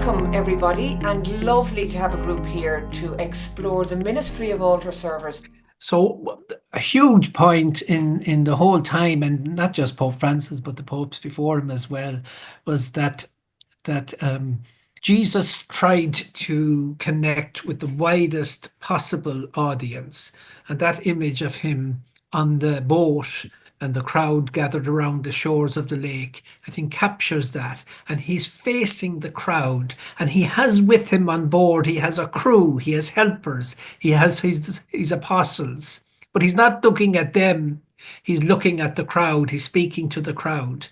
Welcome everybody, and lovely to have a group here to explore the ministry of altar servers. So a huge point in the whole time, and not just Pope Francis, but the popes before him as well, was that Jesus tried to connect with the widest possible audience, and that image of him on the boat and the crowd gathered around the shores of the lake, I think captures that. And he's facing the crowd, and he has with him on board, he has a crew, he has helpers, he has his apostles, but he's not looking at them. He's looking at the crowd, he's speaking to the crowd.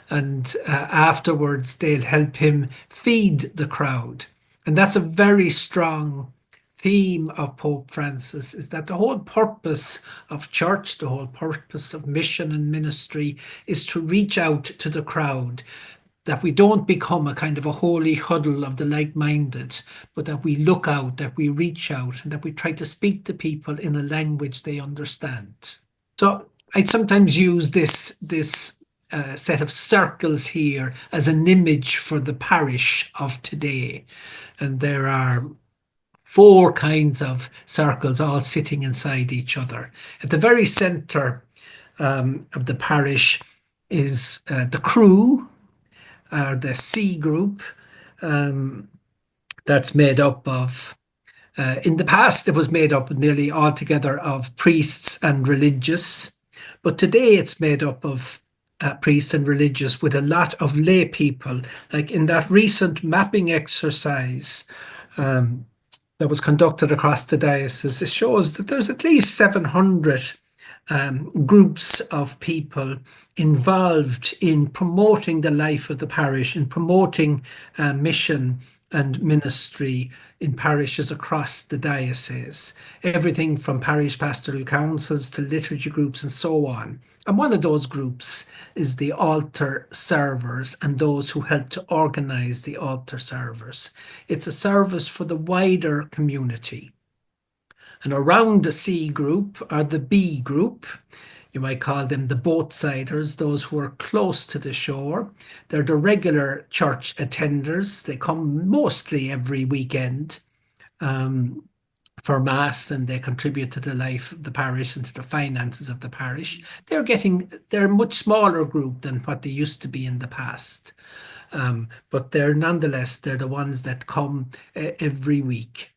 And afterwards, they'll help him feed the crowd. And that's a very strong theme of Pope Francis, is that the whole purpose of church, the whole purpose of mission and ministry is to reach out to the crowd, that we don't become a kind of a holy huddle of the like-minded, but that we look out, that we reach out, and that we try to speak to people in a language they understand. So I sometimes use this set of circles here as an image for the parish of today. And there are four kinds of circles all sitting inside each other. At the very center of the parish is the crew, the C group, that's made up of, in the past, it was made up nearly altogether of priests and religious, but today it's made up of priests and religious with a lot of lay people. Like in that recent mapping exercise that was conducted across the diocese, it shows that there's at least 700 groups of people involved in promoting the life of the parish, in promoting mission and ministry in parishes across the diocese. Everything from parish pastoral councils to liturgy groups and so on. And one of those groups is the altar servers and those who help to organize the altar servers. It's a service for the wider community. And around the C group are the B group. You might call them the boatsiders, those who are close to the shore. They're the regular church attenders. They come mostly every weekend for Mass, and they contribute to the life of the parish and to the finances of the parish. They're a much smaller group than what they used to be in the past. But they're the ones that come every week.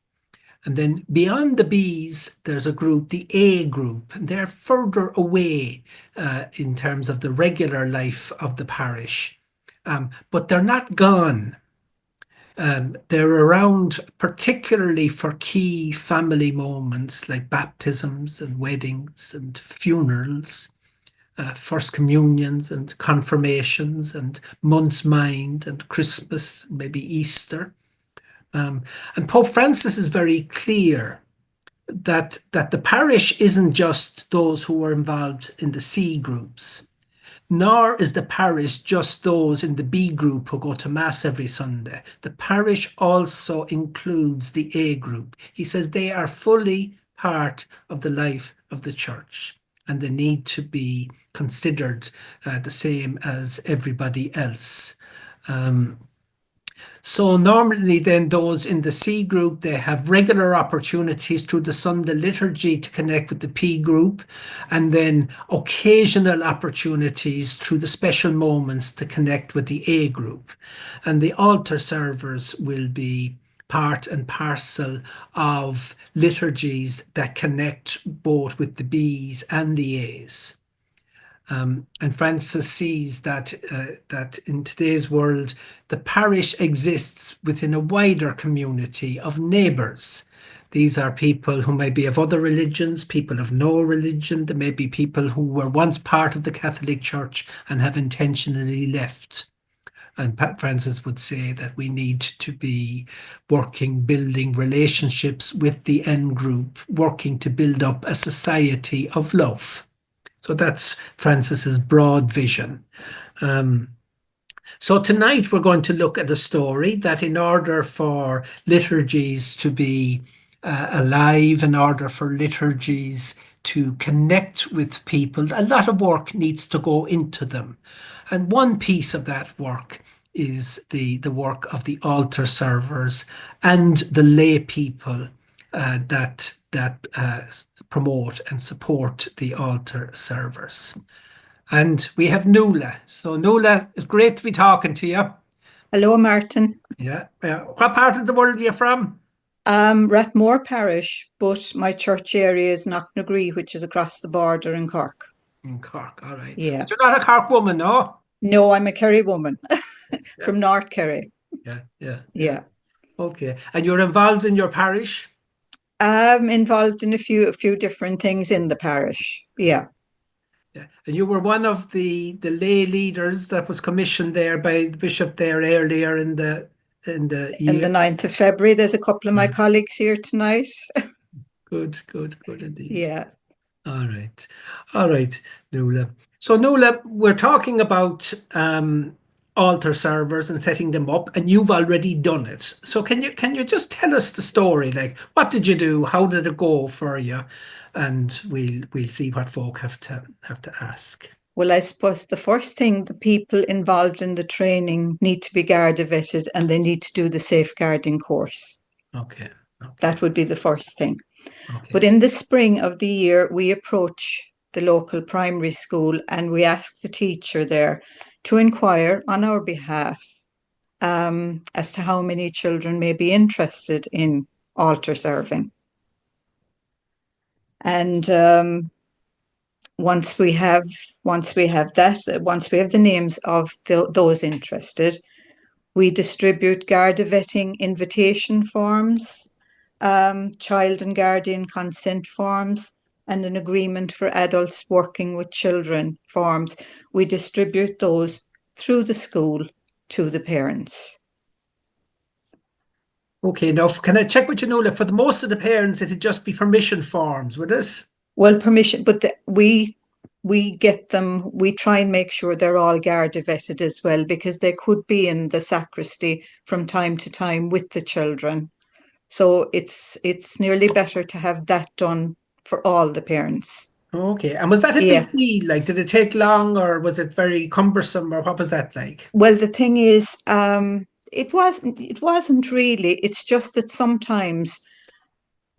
And then beyond the B's, there's a group, the A group, and they're further away in terms of the regular life of the parish. But they're not gone. They're around particularly for key family moments like baptisms and weddings and funerals, first communions and confirmations and month's mind and Christmas, maybe Easter. And Pope Francis is very clear that the parish isn't just those who are involved in the C groups, nor is the parish just those in the B group who go to Mass every Sunday. The parish also includes the A group. He says they are fully part of the life of the church, and they need to be considered the same as everybody else. So normally then those in the C group, they have regular opportunities through the Sunday liturgy to connect with the P group, and then occasional opportunities through the special moments to connect with the A group. And the altar servers will be part and parcel of liturgies that connect both with the Bs and the As. And Francis sees that in today's world, the parish exists within a wider community of neighbours. These are people who may be of other religions, people of no religion. There may be people who were once part of the Catholic Church and have intentionally left. And Pope Francis would say that we need to be building relationships with the N group, working to build up a society of love. So that's Francis's broad vision. So tonight we're going to look at a story that in order for liturgies to be alive, in order for liturgies to connect with people, a lot of work needs to go into them. And one piece of that work is the work of the altar servers and the lay people that promote and support the altar servers. And we have Nuala. So Nuala, it's great to be talking to you. Hello, Martin. Yeah. What part of the world are you from? Rathmore Parish, but my church area is Knocknagree, which is across the border in Cork. In Cork, all right. Yeah. But you're not a Cork woman, no? No, I'm a Kerry woman Yeah, from North Kerry. yeah. Yeah. Okay. And you're involved in your parish? I'm involved in a few different things in the parish. Yeah. Yeah. And you were one of the lay leaders that was commissioned there by the bishop there earlier in the And the year. 9th of February, there's a couple of my colleagues here tonight. Good indeed. Yeah. All right. All right, Nuala. So Nuala, we're talking about altar servers and setting them up, and you've already done it. So can you just tell us the story? Like, what did you do? How did it go for you? And we'll see what folk have to ask. Well, I suppose the first thing, the people involved in the training need to be Garda vetted and they need to do the safeguarding course. Okay. That would be the first thing. Okay. But in the spring of the year, we approach the local primary school and we ask the teacher there to inquire on our behalf as to how many children may be interested in altar serving. And once we have the names of those interested, we distribute Garda vetting invitation forms, child and guardian consent forms, and an agreement for adults working with children forms. We distribute those through the school to the parents. Okay, now can I check with you, Nuala? For the most of the parents, it'd just be permission forms, would it? Well, permission, but we get them, we try and make sure they're all Garda vetted as well, because they could be in the sacristy from time to time with the children. So it's nearly better to have that done for all the parents. Okay, and was that a Yeah. big deal? Like, did it take long, or was it very cumbersome, or what was that like? Well, the thing is, it wasn't really. It's just that sometimes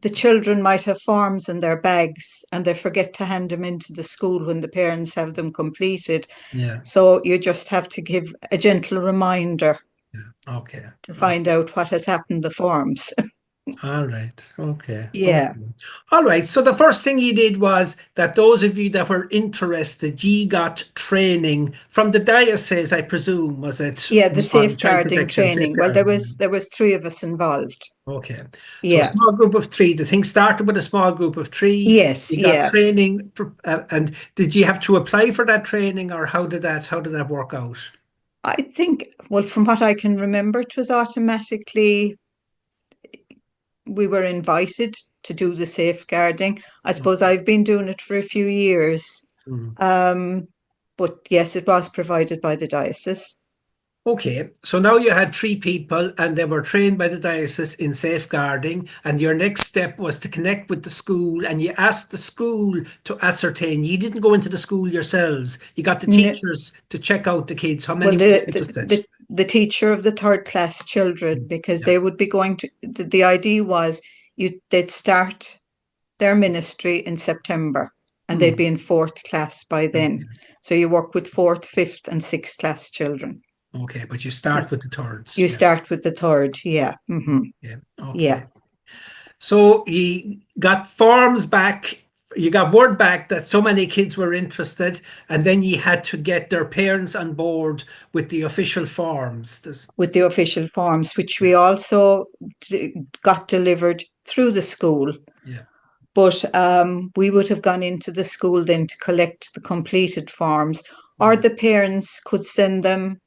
the children might have forms in their bags and they forget to hand them into the school when the parents have them completed. Yeah. So you just have to give a gentle reminder Okay. to find out what has happened to the forms. All right. Okay. Yeah. Okay. All right. So the first thing you did was that those of you that were interested, ye got training from the diocese, I presume, was it? Yeah, the On child safeguarding protection, training. Well, there safeguarding. was 3 of us involved. Okay. So a Yeah. small group of 3. The thing started with a small group of 3. Yes, You got yeah. training, and did you have to apply for that training, or how did that work out? I think, well, from what I can remember, it was automatically, we were invited to do the safeguarding. I suppose I've been doing it for a few years. Mm. But yes, it was provided by the diocese. Okay, so now you had 3 people and they were trained by the diocese in safeguarding, and your next step was to connect with the school and you asked the school to ascertain. You didn't go into the school yourselves. You got the teachers to check out the kids. How Well, many were interested? the teacher of the 3rd class children, because they would be going to, the idea was they'd start their ministry in September and they'd be in 4th class by then. So you work with 4th, 5th and 6th class children. Okay, but you start with the thirds. You start with the 3rd, yeah. Mm-hmm. Yeah, okay. Yeah. So you got forms back, you got word back that so many kids were interested, and then you had to get their parents on board with the official forms. With the official forms, which we also got delivered through the school. Yeah. But we would have gone into the school then to collect the completed forms, or the parents could send them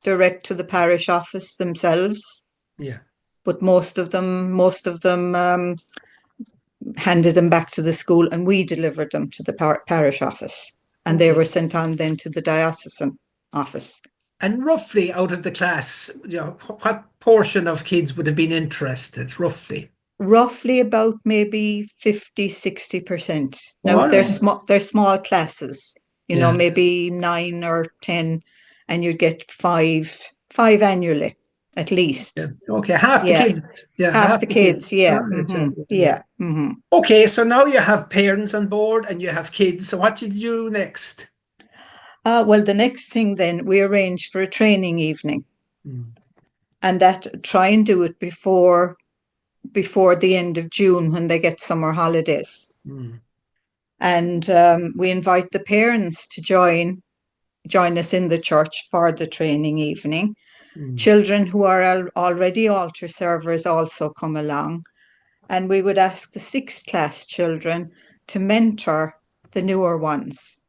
direct to the parish office themselves. Yeah. But most of them handed them back to the school and we delivered them to the parish office. And they were sent on then to the diocesan office. And roughly out of the class, what portion of kids would have been interested, roughly? Roughly about maybe 50-60%. Now they're small classes, maybe 9 or 10, and you'd get 5 5 annually, at least. Yeah. Okay, half the Yeah. kids. Yeah, Half the kids, yeah. All right, Yeah. Okay, so now you have parents on board and you have kids. So what did you do next? Well, the next thing then, we arranged for a training evening. Mm. And that try and do it before the end of June when they get summer holidays. Mm. And we invite the parents to join us in the church for the training evening. Mm. Children who are already altar servers also come along. And we would ask the 6th class children to mentor the newer ones.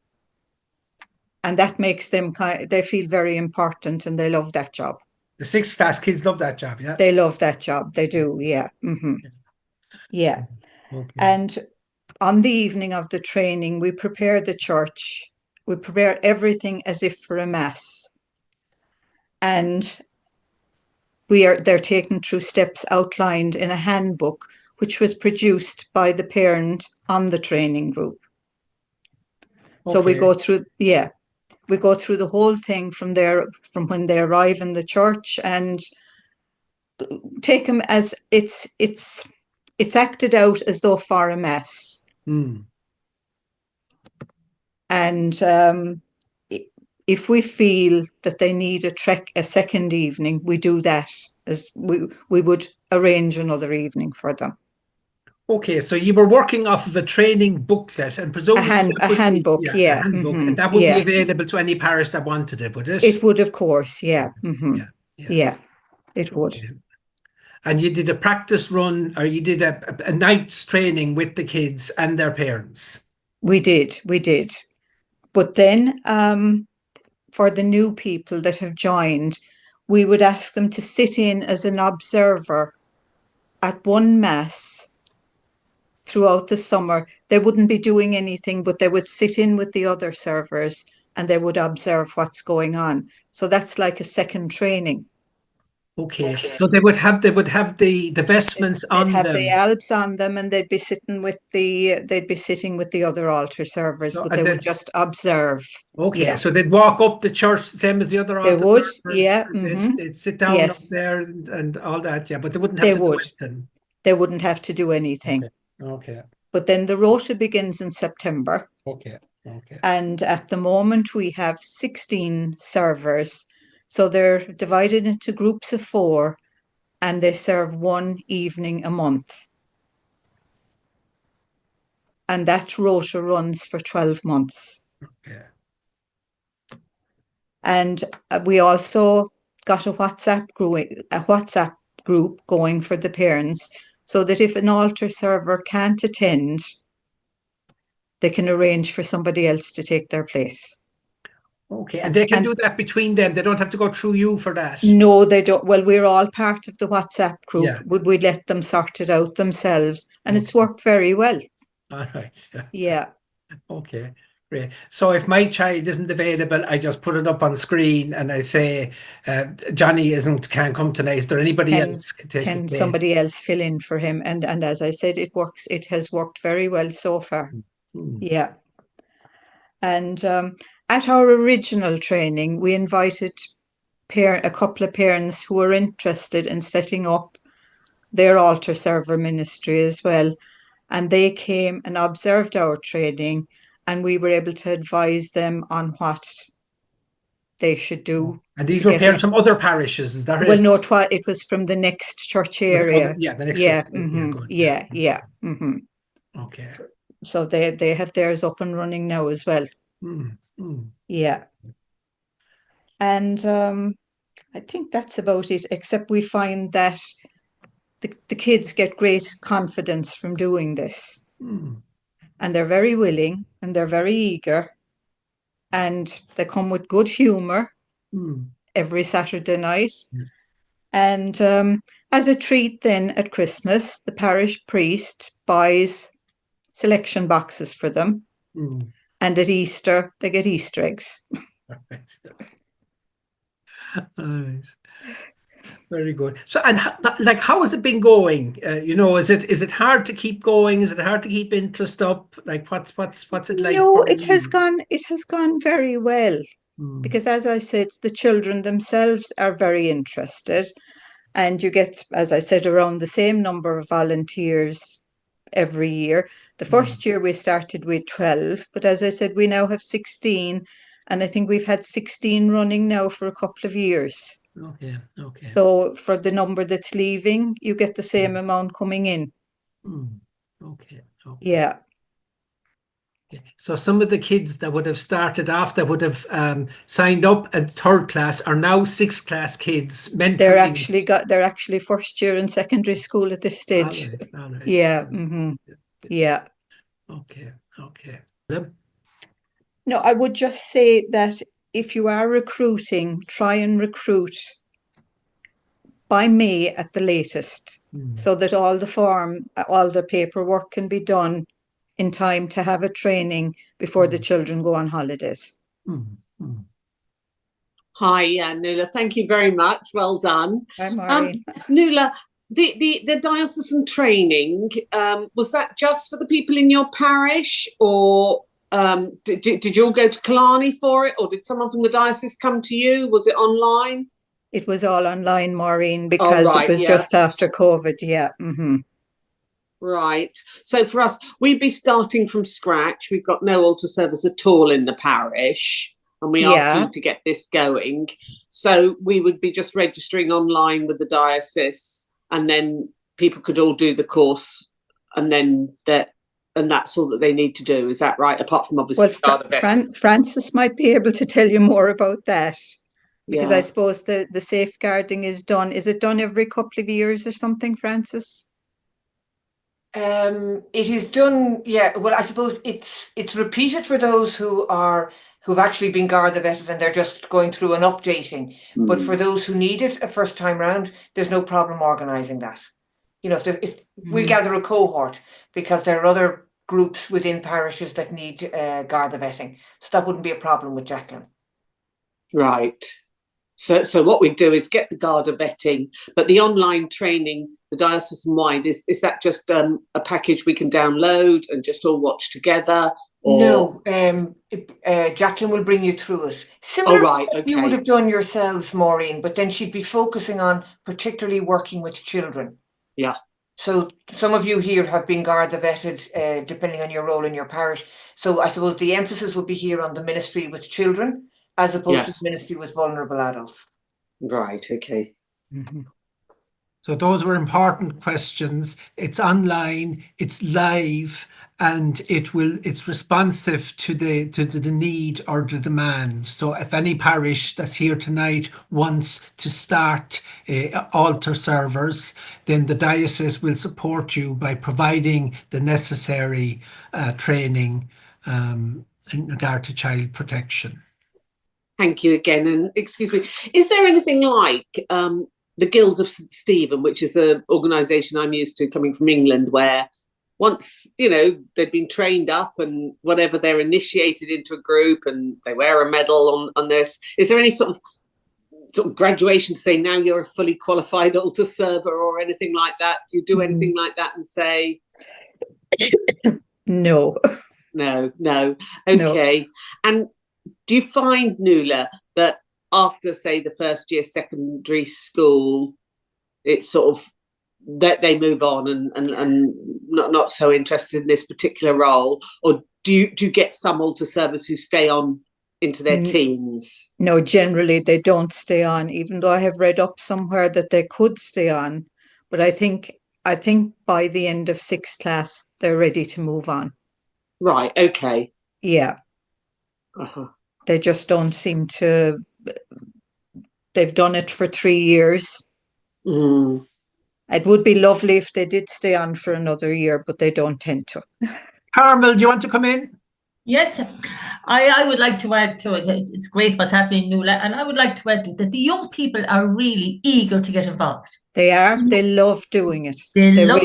And that makes them, they feel very important and they love that job. The 6th class kids love that job, yeah? They love that job, they do, yeah. Yeah. Okay. And on the evening of the training, we prepare the church. We prepare everything as if for a mass. And they're taken through steps outlined in a handbook, which was produced by the parent on the training group. So we go through, we go through the whole thing from when they arrive in the church, and take them as it's acted out as though for a mass. Mm. And if we feel that they need a second evening, we do that, as we would arrange another evening for them. Okay, so you were working off of a training booklet, and presumably A handbook, a handbook, and that would be available to any parish that wanted it, would it? It would, of course, yeah. Yeah, it would. And you did a practice run, or you did a night's training with the kids and their parents? We did. But then, for the new people that have joined, we would ask them to sit in as an observer at one mass throughout the summer. They wouldn't be doing anything, but they would sit in with the other servers and they would observe what's going on. So that's like a second training. Okay, so they would have the vestments on them. They'd have the albs on them, and they'd be sitting with the other altar servers, but they would just observe. Okay, yeah. So they'd walk up the church same as the other altar servers. Yeah. They'd sit down up there and all that, yeah, but they wouldn't have to do anything. They wouldn't have to do anything. Okay. But then the rota begins in September. Okay. And at the moment we have 16 servers. So they're divided into groups of 4, and they serve one evening a month. And that rota runs for 12 months. Okay. And we also got a WhatsApp group going for the parents, so that if an altar server can't attend, they can arrange for somebody else to take their place. Okay, and they can do that between them. They don't have to go through you for that. No, they don't. Well, we're all part of the WhatsApp group. Yeah. Would we let them sort it out themselves? And it's worked very well. All right. Yeah. Okay, great. So if my child isn't available, I just put it up on screen and I say, Johnny can't come tonight. Is there anybody else can take it? Can somebody else fill in for him? And as I said, it works. It has worked very well so far. Yeah. And at our original training, we invited a couple of parents who were interested in setting up their altar server ministry as well. And they came and observed our training, and we were able to advise them on what they should do. And these were parents from other parishes, is that right? Well, no, it was from the next church area. The next church. Yeah. Okay. So they have theirs up and running now as well. Yeah. And I think that's about it, except we find that the kids get great confidence from doing this. And they're very willing and they're very eager, and they come with good humour every Saturday night. And as a treat then at Christmas, the parish priest buys selection boxes for them. And at Easter, they get Easter eggs. Very good. So, and how has it been going? Is it hard to keep going? Is it hard to keep interest up? Like, what's it like? No, it has gone very well. Because as I said, the children themselves are very interested, and you get, as I said, around the same number of volunteers every year. The first year we started with 12, but as I said, we now have 16, and I think we've had 16 running now for a couple of years. Okay, okay. So for the number that's leaving, you get the same amount coming in. Okay, okay. Yeah. So some of the kids that would have started off, that would have signed up at third class, are now sixth class kids mentoring. They're actually first year in secondary school at this stage. All right. Yeah. Yeah. Okay, okay. No, I would just say that if you are recruiting, try and recruit by May at the latest, so that all the paperwork can be done in time to have a training before the children go on holidays. Hi, Nuala. Thank you very much. Well done. Hi, Maureen. Nuala, the diocesan training, was that just for the people in your parish, or did you all go to Killarney for it, or did someone from the diocese come to you? Was it online? It was all online, Maureen, because right, it was just after COVID. Yeah. Right. So for us, we'd be starting from scratch. We've got no altar service at all in the parish, and we are keen to get this going. So we would be just registering online with the diocese, and then people could all do the course, and then that's all that they need to do. Is that right? Apart from obviously, Francis might be able to tell you more about that, because I suppose the safeguarding is done. Is it done every couple of years or something, Francis? It is done, yeah. Well, I suppose it's repeated for those who've actually been Garda vetted and they're just going through an updating. But for those who need it a first time round, there's no problem organising that. You know, we'll gather a cohort, because there are other groups within parishes that need Garda vetting, so that wouldn't be a problem with Jacqueline. Right. So what we do is get the Garda vetting, but the online training, the diocesan-wide, is that just a package we can download and just all watch together? Or... No, Jacqueline will bring you through it. Similar to what you would have done yourselves, Maureen, but then she'd be focusing on particularly working with children. Yeah. So some of you here have been Garda vetted, depending on your role in your parish. So I suppose the emphasis would be here on the ministry with children, as opposed to the ministry with vulnerable adults. Right, okay. So those were important questions. It's online, it's live, and it's responsive to the need or the demand. So if any parish that's here tonight wants to start altar servers, then the diocese will support you by providing the necessary training in regard to child protection. Thank you again, and excuse me, is there anything like the Guild of St Stephen, which is the organisation I'm used to coming from England, where once, they've been trained up and whatever, they're initiated into a group and they wear a medal on this. Is there any sort of graduation to say now you're a fully qualified altar server or anything like that? Do you do anything like that and say? No. No. Okay. No. And do you find, Nuala, that after, say, the first year secondary school, it's sort of that they move on and not so interested in this particular role? Or do you get some altar servers who stay on into their teens? No, generally they don't stay on, even though I have read up somewhere that they could stay on. But I think by the end of sixth class, they're ready to move on. Right, okay. Yeah. They just don't seem to... They've done it for 3 years. It would be lovely if they did stay on for another year, but they don't tend to. Carmel, do you want to come in? Yes, I would like to add to it. It's great what's happening, Nuala, and I would like to add that the young people are really eager to get involved. They are. They love doing it. They love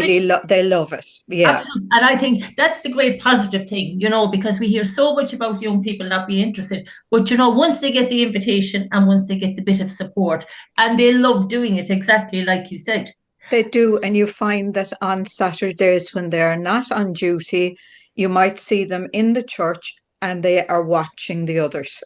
it. Yeah. Absolutely. And I think that's the great positive thing, because we hear so much about young people not being interested. But, once they get the invitation and once they get the bit of support, and they love doing it, exactly like you said. They do. And you find that on Saturdays when they're not on duty, you might see them in the church and they are watching the others.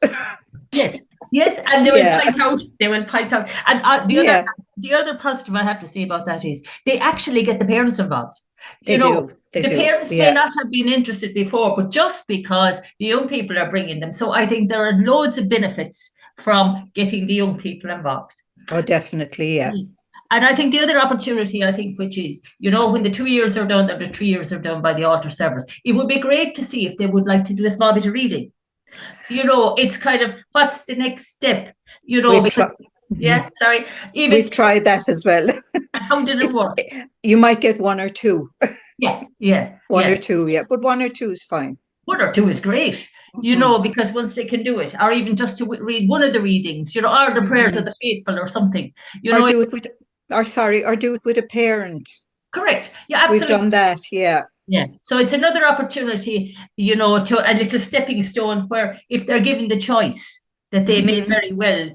Yes, yes, and they will Yeah. point out. They will point out. And Yeah. the other positive I have to say about that is they actually get the parents involved. They do. They the do. parents may Yeah. not have been interested before, but just because the young people are bringing them, so I think there are loads of benefits from getting the young people involved. Oh, definitely. Yeah. And I think the other opportunity, I think, which is, when the 2 years are done, or the 3 years are done by the altar servers, it would be great to see if they would like to do a small bit of reading. It's kind of, what's the next step? Yeah, sorry. We've tried that as well. How did it work? You might get one or two. Yeah. One or two, yeah. But one or two is fine. 1 or 2 is great, because once they can do it, or even just to read one of the readings, or the prayers of the faithful or something, or do it with a parent. Correct. Yeah, absolutely. We've done that, yeah. Yeah. So it's another opportunity, to a little stepping stone where if they're given the choice, that they may very well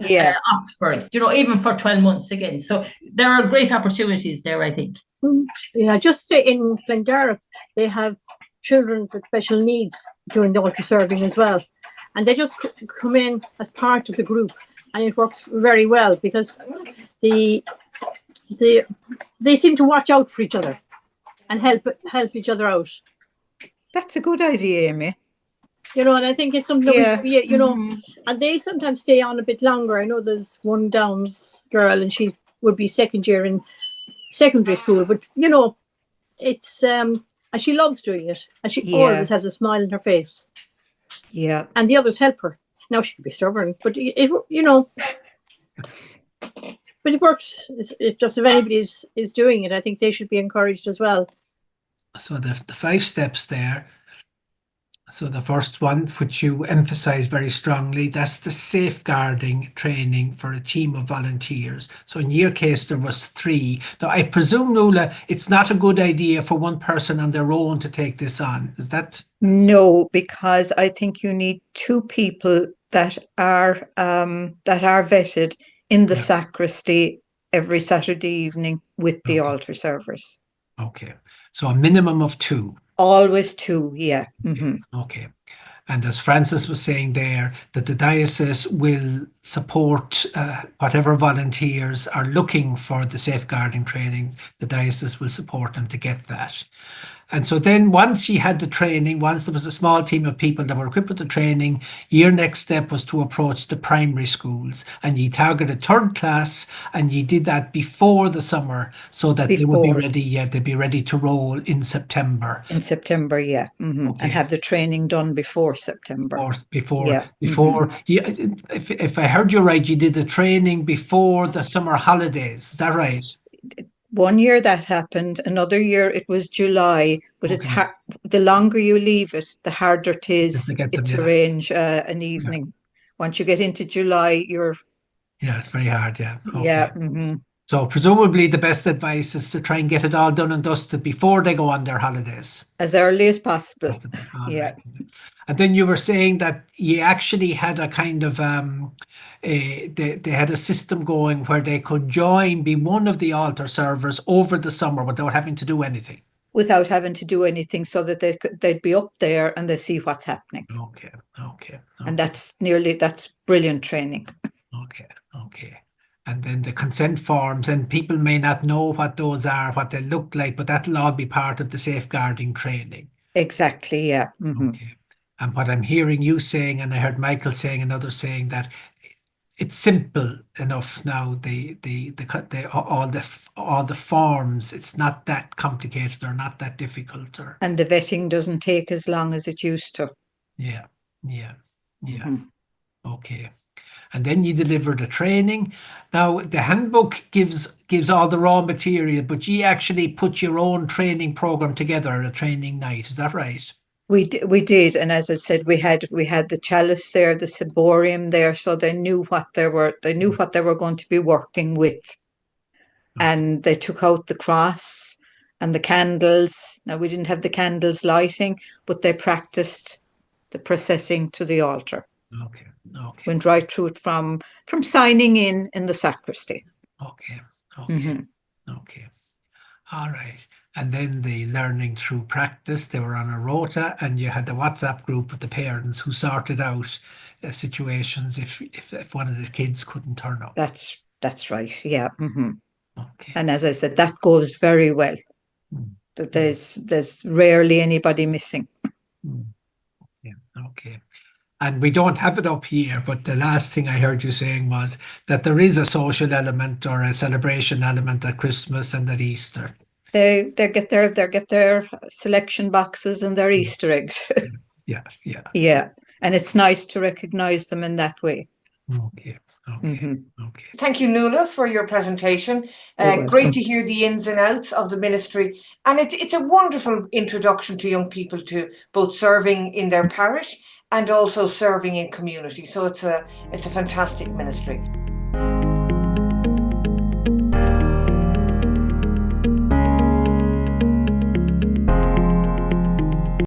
opt for it, even for 12 months again. So there are great opportunities there, I think. Yeah, just in Glendariff, they have children with special needs during the altar serving as well. And they just come in as part of the group, and it works very well because they seem to watch out for each other and help each other out. That's a good idea, Amy. And I think it's something and they sometimes stay on a bit longer. I know there's one Downs girl, and she would be second year in secondary school, but it's and she loves doing it, and she always has a smile on her face. Yeah. And the others help her. Now she can be stubborn, but it but it works. It's just, if anybody is doing it, I think they should be encouraged as well. So the 5 steps there. So the first one, which you emphasize very strongly, that's the safeguarding training for a team of volunteers. So in your case, there was 3. Now, I presume, Nuala, it's not a good idea for one person on their own to take this on. Is that? No, because I think you need 2 people that are vetted in the sacristy every Saturday evening with the altar servers. Okay. So a minimum of 2. Always 2, yeah. Okay. And as Francis was saying there, that the diocese will support whatever volunteers are looking for the safeguarding training, the diocese will support them to get that. And so then once you had the training, once there was a small team of people that were equipped with the training, your next step was to approach the primary schools, and you targeted 3rd class, and you did that before the summer so that they would be ready. They'd be ready to roll in September. In September, yeah. Okay. And have the training done before September. If I heard you right, you did the training before the summer holidays. Is that right? 1 year that happened, another year it was July, but it's hard. The longer you leave it, the harder it is to arrange an evening. Once you get into July, it's very hard, Okay. Yeah. So presumably the best advice is to try and get it all done and dusted before they go on their holidays. As early as possible. Right. And then you were saying that you actually had a kind of, they had a system going where they could be one of the altar servers over the summer without having to do anything. Without having to do anything, so that they'd be up there and they see what's happening. Okay. And that's brilliant training. Okay. And then the consent forms, and people may not know what those are, what they look like, but that'll all be part of the safeguarding training. Exactly, yeah. Okay. And what I'm hearing you saying, and I heard Michael saying and others saying, that it's simple enough now. All the forms, it's not that complicated or not that difficult. And the vetting doesn't take as long as it used to. Yeah. Okay. And then you deliver the training. Now the handbook gives all the raw material, but you actually put your own training program together, a training night. Is that right? We did, and as I said, we had the chalice there, the ciborium there, so they knew what they were going to be working with, and they took out the cross and the candles. Now we didn't have the candles lighting, but they practiced the processing to the altar. Okay. Went right through it from signing in the sacristy. Okay. Mm-hmm. Okay. All right. and then the learning through practice. They were on a rota, and you had the WhatsApp group with the parents who sorted out situations if one of the kids couldn't turn up. That's right. Yeah. Okay. And as I said, that goes very well. That there's rarely anybody missing. Yeah. Okay. And we don't have it up here, but the last thing I heard you saying was that there is a social element or a celebration element at Christmas and at Easter. They get their selection boxes and their Easter eggs. Yeah. Yeah. And it's nice to recognise them in that way. Okay. Thank you, Nuala, for your presentation. You're Great welcome. to hear the ins and outs of the ministry. And it's a wonderful introduction to young people to both serving in their parish and also serving in community. So it's a fantastic ministry.